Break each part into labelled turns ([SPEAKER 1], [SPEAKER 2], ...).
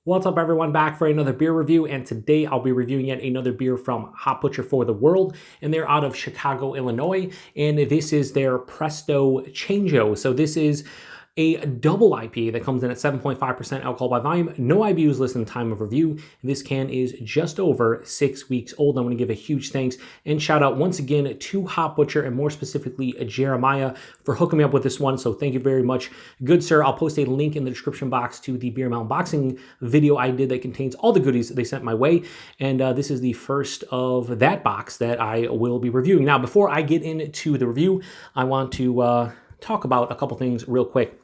[SPEAKER 1] What's up, everyone? Back for another beer review, and today I'll be reviewing yet another beer from Hop Butcher for the World, and they're out of Chicago, Illinois, and this is their Presto Change-o. So this is a double IPA that comes in at 7.5% alcohol by volume. No IBUs listed in the time of review. This can is just over 6 weeks old. I want to give a huge thanks and shout out once again to Hop Butcher, and more specifically Jeremiah, for hooking me up with this one. So thank you very much, good sir. I'll post a link in the description box to the beer unboxing video I did that contains all the goodies that they sent my way. And this is the first of that box that I will be reviewing. Now, before I get into the review, I want to talk about a couple things real quick.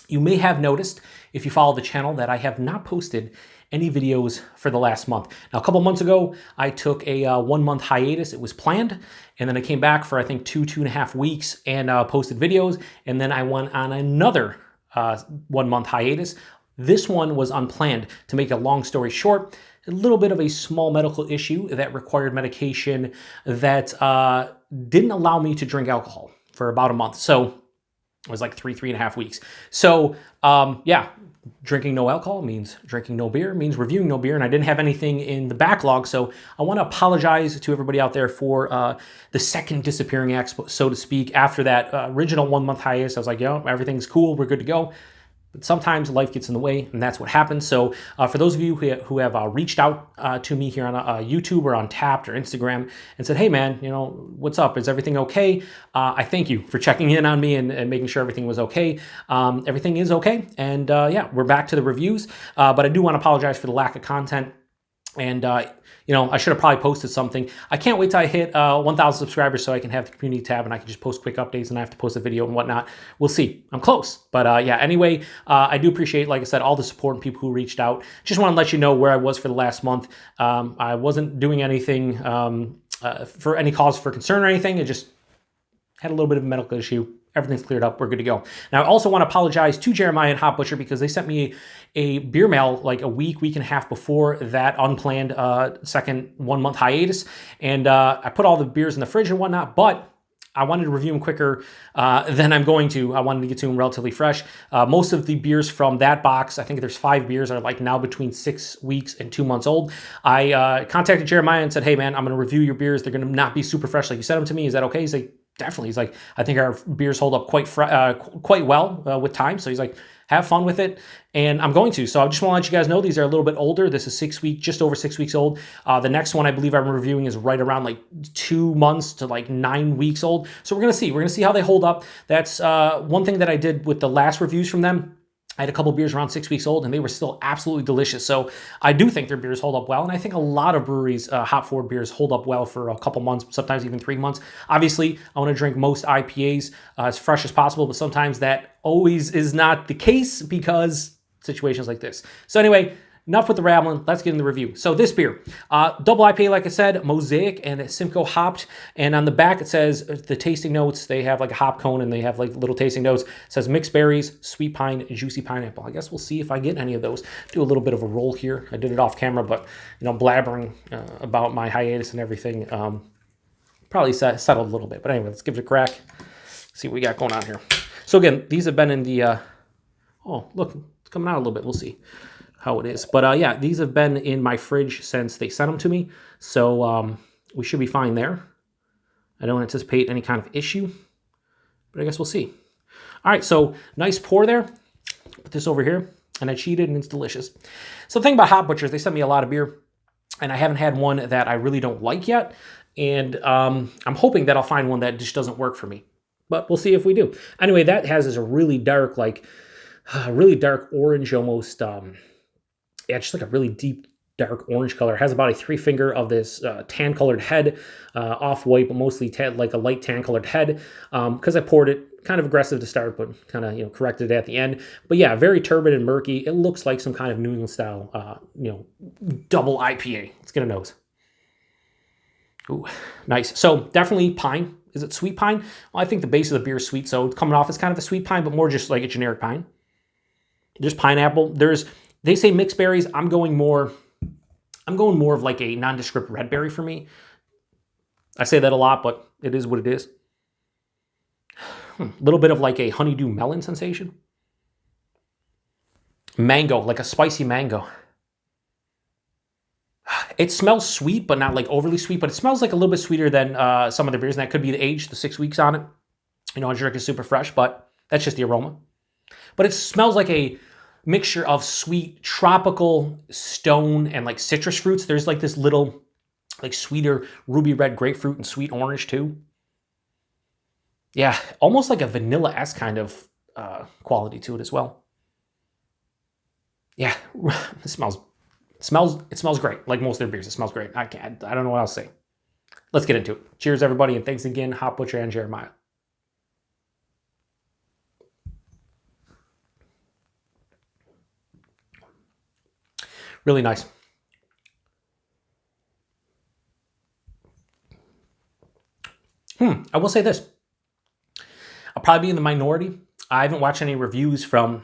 [SPEAKER 1] You may have noticed, if you follow the channel, that I have not posted any videos for the last month. Now, a couple months ago, I took a 1-month hiatus. It was planned, and then I came back for, I think, 2.5 weeks and posted videos, and then I went on another 1-month hiatus. This one was unplanned. To make a long story short, a little bit of a small medical issue that required medication that didn't allow me to drink alcohol for about a month. So it was like 3.5 weeks. So yeah, drinking no alcohol means drinking no beer, means reviewing no beer, and I didn't have anything in the backlog. So I want to apologize to everybody out there for the second disappearing act, so to speak. After that original 1-month hiatus, I was like, yo, everything's cool, we're good to go. But sometimes life gets in the way, and that's what happens. So for those of you who have reached out to me here on YouTube or on Untappd or Instagram and said, hey man, you know, what's up? Is everything okay? I thank you for checking in on me and making sure everything was okay. Everything is okay. And yeah, we're back to the reviews. But I do want to apologize for the lack of content. And, you know, I should have probably posted something. I can't wait till I hit 1,000 subscribers so I can have the community tab and I can just post quick updates and I have to post a video and whatnot. We'll see. I'm close. But yeah, anyway, I do appreciate, like I said, all the support and people who reached out. Just want to let you know where I was for the last month. I wasn't doing anything for any cause for concern or anything. I just had a little bit of a medical issue. Everything's cleared up. We're good to go. Now, I also want to apologize to Jeremiah and Hop Butcher because they sent me a beer mail like a week and a half before that unplanned second 1-month hiatus. And I put all the beers in the fridge and whatnot, but I wanted to review them quicker than I'm going to. I wanted to get to them relatively fresh. Most of the beers from that box, I think there's 5 beers, are like now between 6 weeks and 2 months old. I contacted Jeremiah and said, hey man, I'm going to review your beers. They're going to not be super fresh like you sent them to me. Is that okay? He's like, definitely. He's like, I think our beers hold up quite well with time. So he's like, have fun with it. And I'm going to. So I just want to let you guys know these are a little bit older. This is just over 6 weeks old. The next one I believe I'm reviewing is right around like 2 months to like 9 weeks old. So we're going to see. We're going to see how they hold up. That's one thing that I did with the last reviews from them. I had a couple beers around 6 weeks old, and they were still absolutely delicious. So I do think their beers hold up well, and I think a lot of breweries' hop-forward beers hold up well for a couple months, sometimes even 3 months. Obviously, I want to drink most IPAs as fresh as possible, but sometimes that always is not the case because situations like this. So anyway, enough with the rambling. Let's get in the review. So this beer, double IPA, like I said, Mosaic and Simcoe-hopped. And on the back, it says the tasting notes. They have like a hop cone and they have like little tasting notes. It says mixed berries, sweet pine, juicy pineapple. I guess we'll see if I get any of those. Do a little bit of a roll here. I did it off camera, but you know, blabbering about my hiatus and everything probably settled a little bit. But anyway, let's give it a crack. See what we got going on here. So again, these have been in the, oh, look, it's coming out a little bit. We'll see how it is. But yeah, these have been in my fridge since they sent them to me. So we should be fine there. I don't anticipate any kind of issue, but I guess we'll see. All right, so nice pour there. Put this over here, and I cheated, and it's delicious. So the thing about Hop Butchers, they sent me a lot of beer, and I haven't had one that I really don't like yet. And I'm hoping that I'll find one that just doesn't work for me. But we'll see if we do. Anyway, that has a really dark, like, really dark orange almost, yeah, just like a really deep, dark orange color. It has about a 3-finger of this tan-colored head, off-white, but mostly like a light tan-colored head. Because I poured it, kind of aggressive to start, but kind of, you know, corrected it at the end. But yeah, very turbid and murky. It looks like some kind of New England style, you know, double IPA. Let's get a nose. Ooh, nice. So definitely pine. Is it sweet pine? Well, I think the base of the beer is sweet, so it's coming off as kind of a sweet pine, but more just like a generic pine. Just pineapple. They say mixed berries. I'm going more of like a nondescript red berry for me. I say that a lot, but it is what it is. A little bit of like a honeydew melon sensation. Mango, like a spicy mango. It smells sweet, but not like overly sweet, but it smells like a little bit sweeter than some of the beers, and that could be the age, the 6 weeks on it. You know, I drink is super fresh, but that's just the aroma. But it smells like a mixture of sweet tropical stone and like citrus fruits. There's like this little like sweeter ruby red grapefruit and sweet orange too. Yeah, almost like a vanilla-esque kind of quality to it as well. Yeah, it smells great. Like most of their beers, it smells great. I don't know what else to say. Let's get into it. Cheers, everybody, and thanks again, Hop Butcher and Jeremiah. Really nice. I will say this. I'll probably be in the minority. I haven't watched any reviews from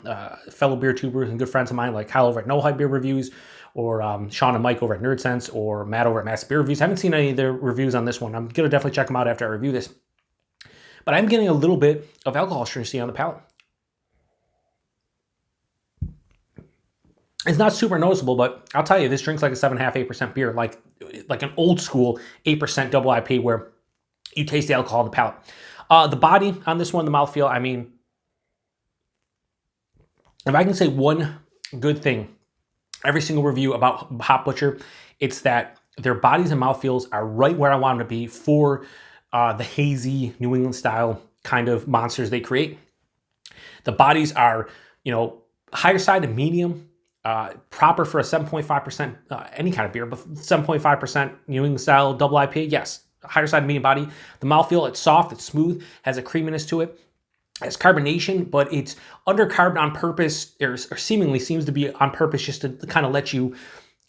[SPEAKER 1] fellow beer tubers and good friends of mine like Kyle over at No Hype Beer Reviews, or Sean and Mike over at NerdSense, or Matt over at Massive Beer Reviews. I haven't seen any of their reviews on this one. I'm going to definitely check them out after I review this. But I'm getting a little bit of alcohol stringency on the palate. It's not super noticeable, but I'll tell you, this drinks like a 7.5%, 8% beer, like an old school 8% double IPA where you taste the alcohol on the palate. The body on this one, the mouthfeel, I mean, if I can say one good thing, every single review about Hop Butcher, it's that their bodies and mouthfeels are right where I want them to be for the hazy New England style kind of monsters they create. The bodies are, you know, higher side to medium, proper for a 7.5%, any kind of beer, but 7.5% New England style double IPA, yes. Higher side medium body. The mouthfeel, it's soft, it's smooth, has a creaminess to it. It's carbonation, but it's undercarbed on purpose, or seemingly seems to be on purpose just to kind of let you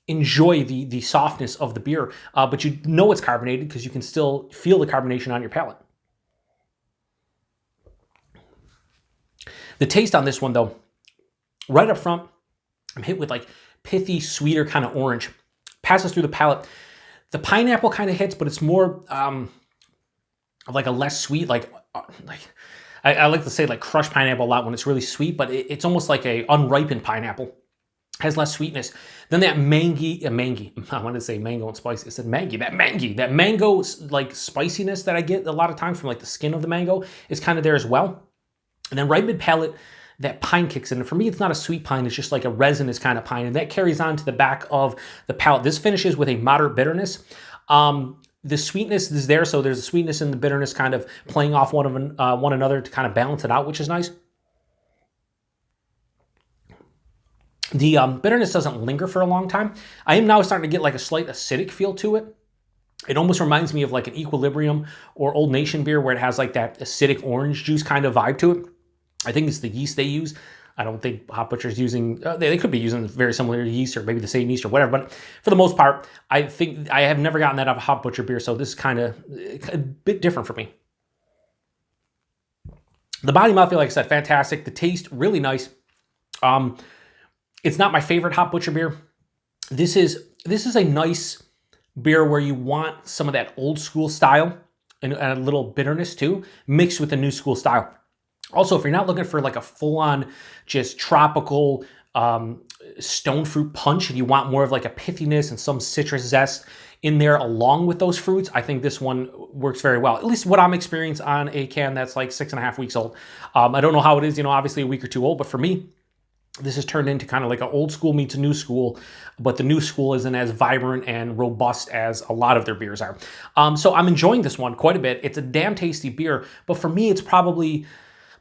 [SPEAKER 1] enjoy the softness of the beer. But you know it's carbonated because you can still feel the carbonation on your palate. The taste on this one, though, right up front, I'm hit with like pithy, sweeter kind of orange. Passes through the palate. The pineapple kind of hits, but it's more of like a less sweet, I like to say like crushed pineapple a lot when it's really sweet, but it's almost like a unripened pineapple. Has less sweetness. Then that mangy, I wanted to say mango and spicy. I said mangy, that mango like spiciness that I get a lot of times from like the skin of the mango is kind of there as well. And then right mid palate, that pine kicks in. And for me, it's not a sweet pine. It's just like a resinous kind of pine. And that carries on to the back of the palate. This finishes with a moderate bitterness. The sweetness is there. So there's a sweetness and the bitterness kind of playing off one another to kind of balance it out, which is nice. The bitterness doesn't linger for a long time. I am now starting to get like a slight acidic feel to it. It almost reminds me of like an Equilibrium or Old Nation beer where it has like that acidic orange juice kind of vibe to it. I think it's the yeast they use. I don't think Hop Butcher's using, they could be using very similar yeast or maybe the same yeast or whatever, but for the most part, I think I have never gotten that out of a Hop Butcher beer, so this is kind of a bit different for me. The body mouthfeel, like I said, fantastic. The taste, really nice. It's not my favorite Hop Butcher beer. This is a nice beer where you want some of that old school style and a little bitterness too, mixed with the new school style. Also, if you're not looking for like a full-on just tropical stone fruit punch and you want more of like a pithiness and some citrus zest in there along with those fruits, I think this one works very well. At least what I'm experiencing on a can that's like 6.5 weeks old. I don't know how it is, obviously a week or two old, but for me, this has turned into kind of like an old school meets a new school, but the new school isn't as vibrant and robust as a lot of their beers are. So I'm enjoying this one quite a bit. It's a damn tasty beer, but for me, it's probably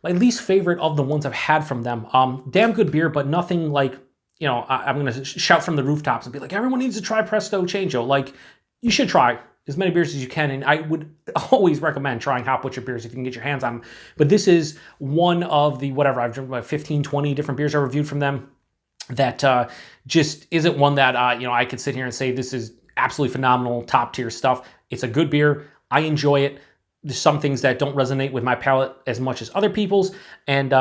[SPEAKER 1] my least favorite of the ones I've had from them. Damn good beer, but nothing like, I'm going to shout from the rooftops and be like, everyone needs to try Presto Change-o. Like, you should try as many beers as you can, and I would always recommend trying Hop Butcher beers if you can get your hands on them. But this is one of the, I've drank about 15, 20 different beers I reviewed from them that just isn't one that, I could sit here and say this is absolutely phenomenal, top tier stuff. It's a good beer. I enjoy it. There's some things that don't resonate with my palate as much as other people's, and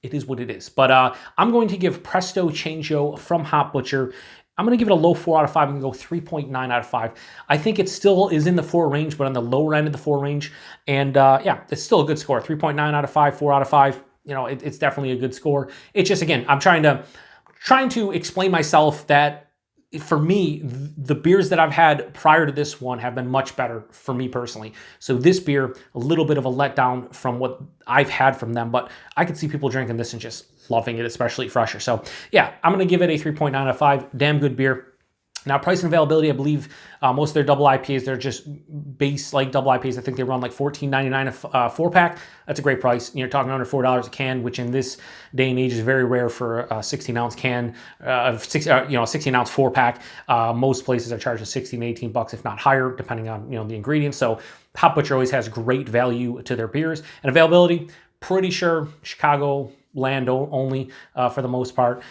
[SPEAKER 1] it is what it is. But I'm going to give Presto Change-o from Hop Butcher, I'm going to give it a low 4 out of 5. I'm going to go 3.9 out of 5. I think it still is in the 4 range, but on the lower end of the 4 range. And yeah, it's still a good score. 3.9 out of 5, 4 out of 5. It's definitely a good score. It's just, again, I'm trying to explain myself that for me, the beers that I've had prior to this one have been much better for me personally. So this beer, a little bit of a letdown from what I've had from them, but I could see people drinking this and just loving it, especially fresher. So yeah, I'm going to give it a 3.9 out of 5. Damn good beer. Now, price and availability, I believe most of their double IPAs, they're just base like double IPAs. I think they run like $14.99 a 4-pack. That's a great price. You're talking under $4 a can, which in this day and age is very rare for a 16-ounce can, 16-ounce 4-pack. Most places are charging 16 to 18 bucks, if not higher, depending on the ingredients. So Hop Butcher always has great value to their beers. And availability, pretty sure Chicago land only for the most part.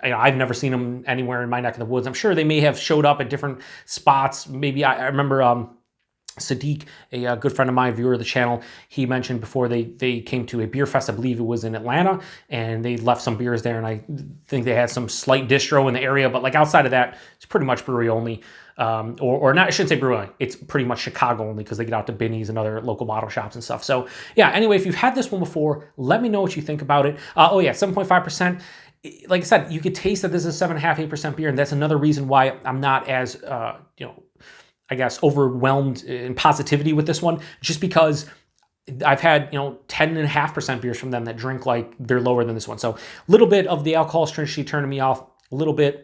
[SPEAKER 1] I've never seen them anywhere in my neck of the woods. I'm sure they may have showed up at different spots. Maybe I remember Sadiq, a good friend of mine, viewer of the channel, he mentioned before they came to a beer fest, I believe it was in Atlanta, and they left some beers there, and I think they had some slight distro in the area, but like outside of that, it's pretty much brewery only. Or not, I shouldn't say brewery, it's pretty much Chicago only because they get out to Binny's and other local bottle shops and stuff. So yeah, anyway, if you've had this one before, let me know what you think about it. Oh yeah, 7.5%. Like I said, you could taste that this is 7.5%, 8% beer, and that's another reason why I'm not as, I guess, overwhelmed in positivity with this one, just because I've had, 10.5% beers from them that drink like they're lower than this one. So a little bit of the alcohol stringency turning me off, a little bit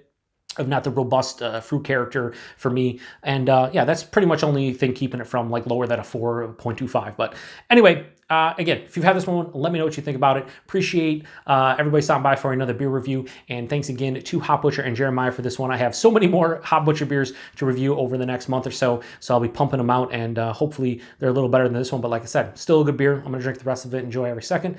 [SPEAKER 1] of not the robust fruit character for me. And yeah, that's pretty much only thing keeping it from like lower than a 4.25. But anyway, again, if you've had this one, let me know what you think about it. Appreciate everybody stopping by for another beer review. And thanks again to Hop Butcher and Jeremiah for this one. I have so many more Hop Butcher beers to review over the next month or so. So I'll be pumping them out, and hopefully they're a little better than this one. But like I said, still a good beer. I'm going to drink the rest of it, enjoy every second.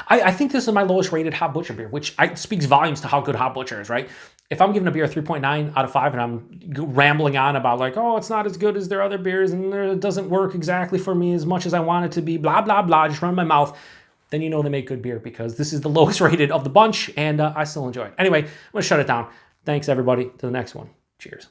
[SPEAKER 1] I think this is my lowest rated Hop Butcher beer, which speaks volumes to how good Hop Butcher is, right? If I'm giving a beer a 3.9 out of 5 and I'm rambling on about like, oh, it's not as good as their other beers and it doesn't work exactly for me as much as I want it to be, blah, blah, blah, just run my mouth, then you know they make good beer because this is the lowest rated of the bunch and I still enjoy it. Anyway, I'm going to shut it down. Thanks, everybody. To the next one. Cheers.